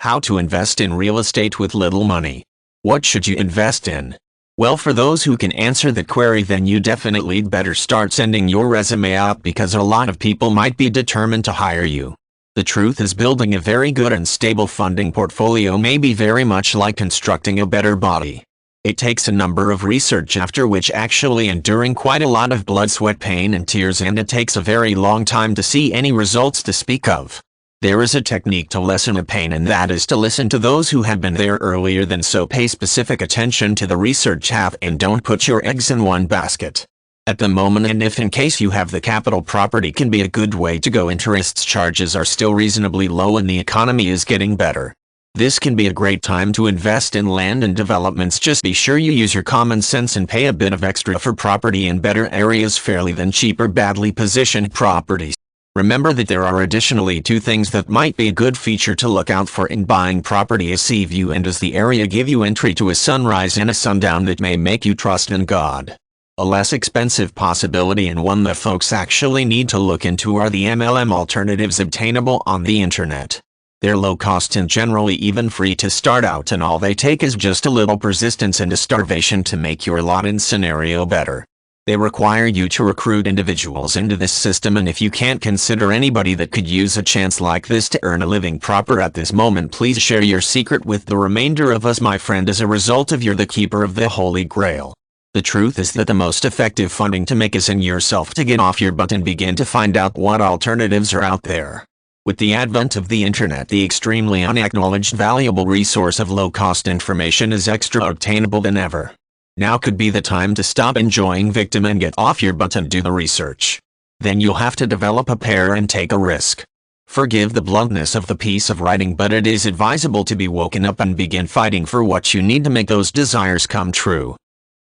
How to invest in real estate with little money. What should you invest in? Well, for those who can answer that query, then you definitely better start sending your resume out, because a lot of people might be determined to hire you. The truth is, building a very good and stable funding portfolio may be very much like constructing a better body. It takes a number of research, after which actually enduring quite a lot of blood, sweat, pain and tears, and it takes a very long time to see any results to speak of. There is a technique to lessen a pain, and that is to listen to those who have been there earlier than so. Pay specific attention to the research half and don't put your eggs in one basket. At the moment, and if in case you have the capital, property can be a good way to go. Interest charges are still reasonably low and the economy is getting better. This can be a great time to invest in land and developments. Just be sure you use your common sense and pay a bit of extra for property in better areas fairly than cheaper, badly positioned properties. Remember that there are additionally two things that might be a good feature to look out for in buying property: a sea view, and does the area give you entry to a sunrise and a sundown that may make you trust in God. A less expensive possibility, and one that folks actually need to look into, are the MLM alternatives obtainable on the internet. They're low cost and generally even free to start out, and all they take is just a little persistence and a starvation to make your lot and scenario better. They require you to recruit individuals into this system, and if you can't consider anybody that could use a chance like this to earn a living proper at this moment, please share your secret with the remainder of us, my friend. As a result of, you're the keeper of the Holy Grail. The truth is that the most effective funding to make is in yourself, to get off your butt and begin to find out what alternatives are out there. With the advent of the internet, the extremely unacknowledged valuable resource of low-cost information is extra obtainable than ever. Now could be the time to stop enjoying victim and get off your butt and do the research. Then you'll have to develop a pair and take a risk. Forgive the bluntness of the piece of writing, but it is advisable to be woken up and begin fighting for what you need to make those desires come true.